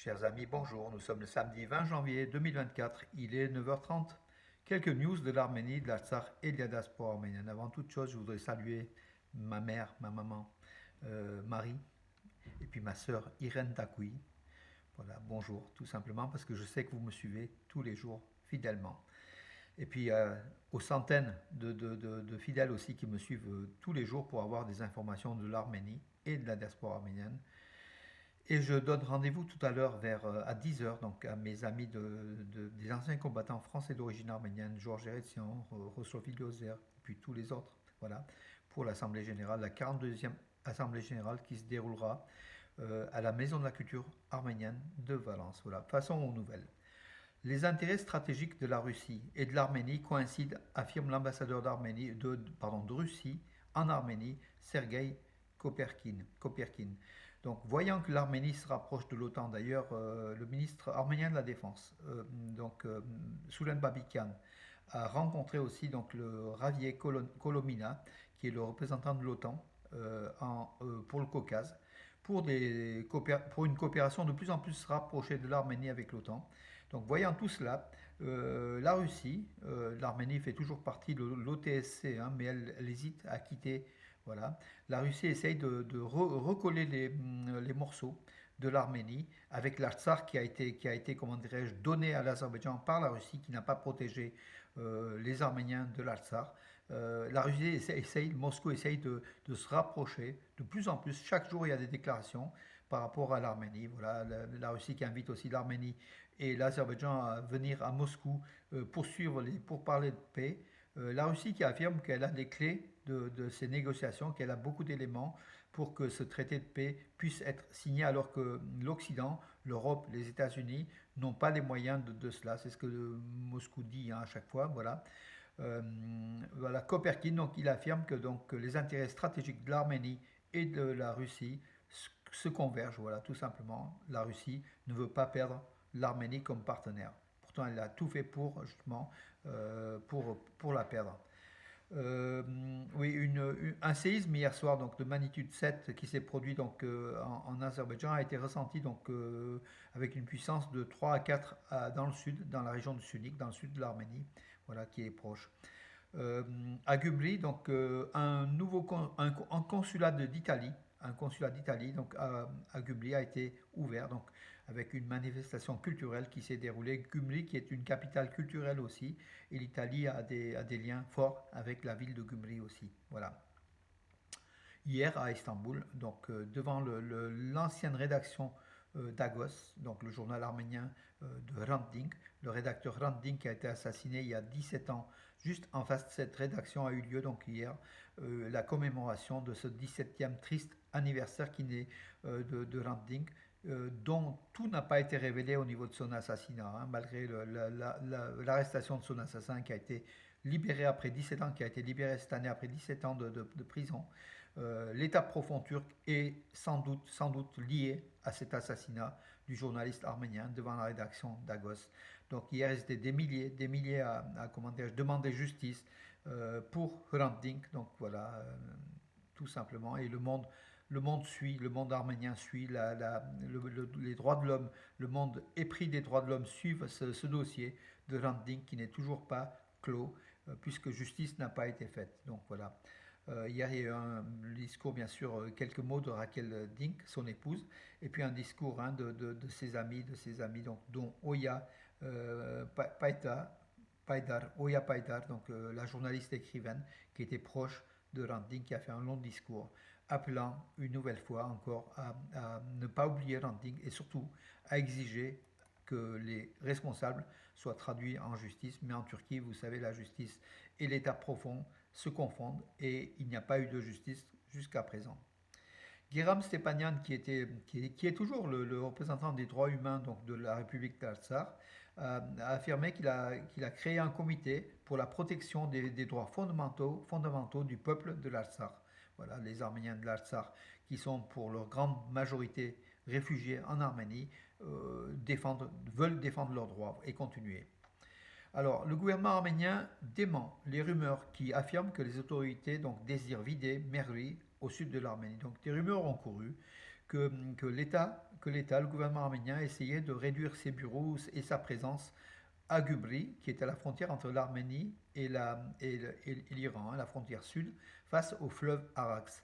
Chers amis, bonjour. Nous sommes le samedi 20 janvier 2024. Il est 9h30. Quelques news de l'Arménie, de l'Artsakh et de la diaspora arménienne. Avant toute chose, je voudrais saluer ma mère, ma maman, Marie, et puis ma sœur Irène Takoui. Voilà, bonjour, tout simplement, parce que je sais que vous me suivez tous les jours fidèlement. Et puis aux centaines de fidèles aussi qui me suivent tous les jours pour avoir des informations de l'Arménie et de la diaspora arménienne. Et je donne rendez-vous tout à l'heure vers à 10 heures donc à mes amis des anciens combattants français d'origine arménienne, Georges Eretsian, Rossofi Lozer, et puis tous les autres, voilà, pour l'Assemblée générale, la 42e Assemblée générale qui se déroulera à la Maison de la culture arménienne de Valence. Voilà, passons aux nouvelles. Les intérêts stratégiques de la Russie et de l'Arménie coïncident, affirme l'ambassadeur de Russie en Arménie, Sergei Koperkin. Donc, voyant que l'Arménie se rapproche de l'OTAN, d'ailleurs, le ministre arménien de la Défense, Soulen Babikian, a rencontré aussi donc, le Javier Kolomina, qui est le représentant de l'OTAN pour le Caucase, pour une coopération de plus en plus rapprochée de l'Arménie avec l'OTAN. Donc, voyant tout cela, la Russie, l'Arménie fait toujours partie de l'OTSC, hein, mais elle hésite à quitter. Voilà. La Russie essaye de recoller les morceaux de l'Arménie avec l'Artsakh qui a été comment dirais-je, donné à l'Azerbaïdjan par la Russie, qui n'a pas protégé les Arméniens de l'Artsakh. La Russie Moscou essaye de se rapprocher de plus en plus. Chaque jour, il y a des déclarations par rapport à l'Arménie. Voilà, la Russie qui invite aussi l'Arménie et l'Azerbaïdjan à venir à Moscou pour parler de paix. La Russie qui affirme qu'elle a les clés de ces négociations, qu'elle a beaucoup d'éléments pour que ce traité de paix puisse être signé, alors que l'Occident, l'Europe, les États-Unis n'ont pas les moyens de cela. C'est ce que Moscou dit, hein, à chaque fois. Voilà. Voilà, Koperkin, donc, il affirme que donc, les intérêts stratégiques de l'Arménie et de la Russie se convergent. Voilà, tout simplement. La Russie ne veut pas perdre l'Arménie comme partenaire. Pourtant, elle a tout fait pour, justement, pour la perdre. Oui, un séisme hier soir donc, de magnitude 7 qui s'est produit donc, en Azerbaïdjan a été ressenti donc, avec une puissance de 3 à 4 dans le sud, dans la région de Sunik, dans le sud de l'Arménie, voilà, qui est proche. À Gubli, donc, un consulat d'Italie, donc à Gubli a été ouvert donc avec une manifestation culturelle qui s'est déroulée. Gumli qui est une capitale culturelle aussi, et l'Italie a des liens forts avec la ville de Gumli aussi. Voilà. Hier à Istanbul, donc devant l'ancienne rédaction d'Agos, donc le journal arménien de Hrant Dink. Le rédacteur Hrant Dink qui a été assassiné il y a 17 ans, juste en face de cette rédaction a eu lieu donc hier la commémoration de ce 17e triste anniversaire qui naît de Hrant Dink, dont tout n'a pas été révélé au niveau de son assassinat, hein, malgré l'arrestation de son assassin qui a été libéré après 17 ans, qui a été libéré cette année après 17 ans de prison. L'état profond turc est sans doute lié à cet assassinat du journaliste arménien devant la rédaction d'Agos. Donc hier, c'était des milliers à comment dire, demander justice pour Hrant Dink. Donc voilà, tout simplement. Et le monde arménien suit les droits de l'homme, le monde épris des droits de l'homme suivent ce dossier de Hrant Dink qui n'est toujours pas clos, puisque justice n'a pas été faite. Donc voilà. Hier, il y a eu un discours, bien sûr, quelques mots de Raquel Dink, son épouse, et puis un discours, hein, de ses amis, donc, dont Oya Paidar, donc la journaliste écrivaine qui était proche de Hrant Dink, qui a fait un long discours appelant une nouvelle fois encore à ne pas oublier Hrant Dink et surtout à exiger que les responsables soient traduits en justice. Mais en Turquie, vous savez, la justice et l'État profond se confondent et il n'y a pas eu de justice jusqu'à présent. Guéram Stepanian, qui est toujours le représentant des droits humains donc, de la République d'Artsakh, a affirmé qu'il a créé un comité pour la protection des droits fondamentaux du peuple de l'Artsakh. Voilà, les Arméniens de l'Artsakh, qui sont pour leur grande majorité réfugiés en Arménie, veulent défendre leurs droits et continuer. Alors, le gouvernement arménien dément les rumeurs qui affirment que les autorités donc, désirent vider Merli au sud de l'Arménie. Donc, des rumeurs ont couru que que l'État, le gouvernement arménien, essayait de réduire ses bureaux et sa présence à Gubri, qui est à la frontière entre l'Arménie et l'Iran, la frontière sud, face au fleuve Arax.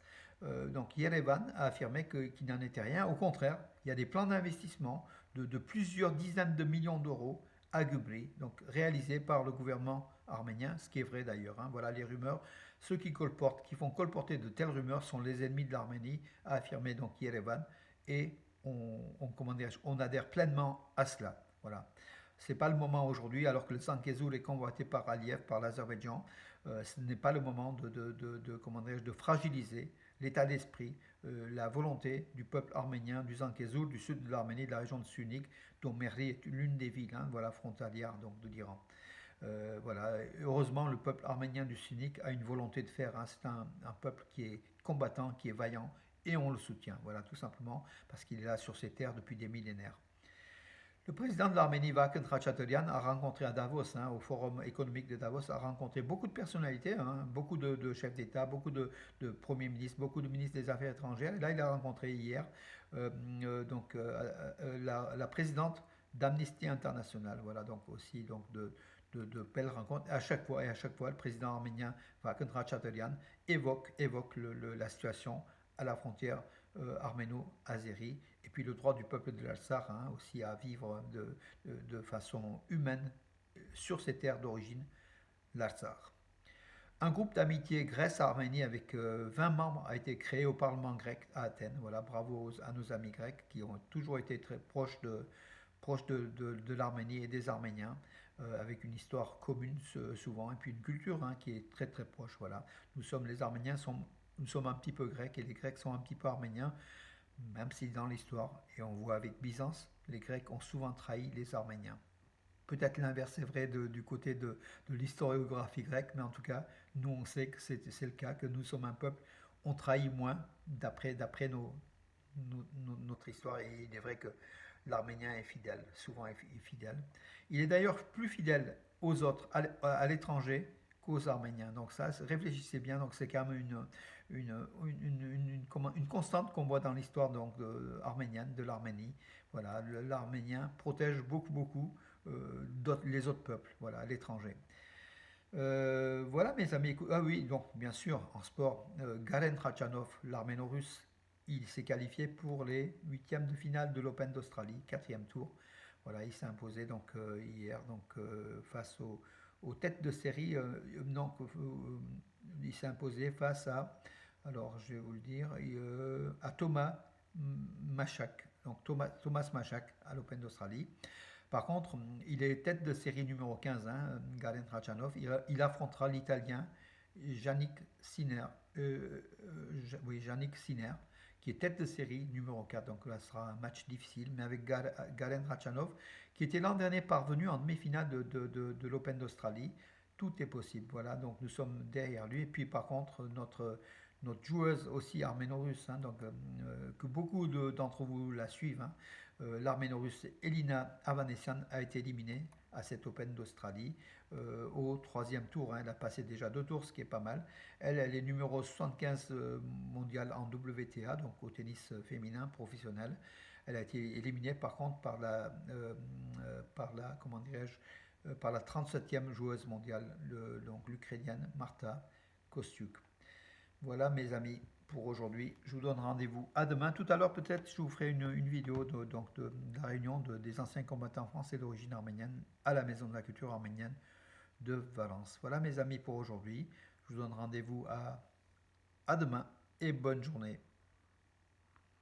Donc Yerevan a affirmé qu'il n'en était rien. Au contraire, il y a des plans d'investissement de plusieurs dizaines de millions d'euros à Gubri, donc réalisés par le gouvernement arménien, ce qui est vrai d'ailleurs. Hein. Voilà les rumeurs. Ceux qui font colporter de telles rumeurs sont les ennemis de l'Arménie, a affirmé donc Yerevan, et on adhère pleinement à cela. Voilà. C'est pas le moment aujourd'hui, alors que le Sankezul est convoité par Aliyev, par l'Azerbaïdjan. Ce n'est pas le moment de fragiliser l'état d'esprit, la volonté du peuple arménien, du Sankezul, du sud de l'Arménie, de la région de Sunik, dont Merli est l'une des villes, hein, voilà, frontalière donc, de l'Iran. Voilà. Heureusement, le peuple arménien du Sunik a une volonté de faire. Hein. C'est un peuple qui est combattant, qui est vaillant, et on le soutient. Voilà, tout simplement parce qu'il est là sur ces terres depuis des millénaires. Le président de l'Arménie, Vakhen Khatchaturian, a rencontré à Davos, hein, au Forum économique de Davos, a rencontré beaucoup de personnalités, hein, beaucoup de chefs d'État, beaucoup de premiers ministres, beaucoup de ministres des Affaires étrangères. Et là, il a rencontré hier la présidente d'Amnesty International. Voilà, donc aussi de belles rencontres. À chaque fois, le président arménien, Vakhen Khatchaturian, évoque la situation à la frontière arméno-azérie, et puis le droit du peuple de l'Alsar, hein, aussi à vivre de façon humaine sur ses terres d'origine, l'Alsar. Un groupe d'amitié Grèce-Arménie avec 20 membres a été créé au Parlement grec à Athènes. Voilà, bravo à nos amis grecs qui ont toujours été très proches de l'Arménie et des Arméniens, avec une histoire commune souvent, et puis une culture, hein, qui est très très proche. Voilà. Les Arméniens nous sommes un petit peu grecs et les Grecs sont un petit peu arméniens, même si dans l'histoire, et on voit avec Byzance, les Grecs ont souvent trahi les Arméniens. Peut-être l'inverse est vrai du côté de l'historiographie grecque, mais en tout cas, nous on sait que c'est le cas, que nous sommes un peuple, on trahit moins d'après notre histoire, et il est vrai que l'Arménien est fidèle, souvent est fidèle. Il est d'ailleurs plus fidèle aux autres à l'étranger qu'aux Arméniens. Donc ça, réfléchissez bien, donc c'est quand même une constante qu'on voit dans l'histoire arménienne, de l'Arménie. Voilà, l'Arménien protège beaucoup les autres peuples, voilà, à l'étranger. Voilà mes amis. Ah oui, donc bien sûr, en sport, Garen Khachanov, l'arméno-russe, il s'est qualifié pour les huitièmes de finale de l'Open d'Australie, quatrième tour. Voilà, il s'est imposé donc hier face aux têtes de série. Il s'est imposé face à, alors je vais vous le dire, à Thomas Machak. Donc Thomas Machak à l'Open d'Australie. Par contre, il est tête de série numéro 15, hein, Garen Khachanov. Il affrontera l'Italien Yannick Sinner, Yannick Sinner, qui est tête de série numéro 4. Donc là, ce sera un match difficile, mais avec Garen Khachanov, qui était l'an dernier parvenu en demi-finale de l'Open d'Australie. Tout est possible. Voilà, donc nous sommes derrière lui. Et puis par contre, notre joueuse aussi arméno-russe, hein, donc, que beaucoup d'entre vous la suivent, hein, l'arméno-russe Elina Avanesian a été éliminée à cet Open d'Australie au troisième tour. Hein. Elle a passé déjà 2 tours, ce qui est pas mal. Elle est numéro 75 mondial en WTA, donc au tennis féminin professionnel. Elle a été éliminée par contre comment dirais-je, par la 37e joueuse mondiale, donc l'Ukrainienne Marta Kostyuk. Voilà mes amis pour aujourd'hui. Je vous donne rendez-vous à demain. Tout à l'heure peut-être je vous ferai une vidéo de la réunion des anciens combattants français d'origine arménienne à la Maison de la Culture arménienne de Valence. Voilà mes amis pour aujourd'hui. Je vous donne rendez-vous à demain et bonne journée.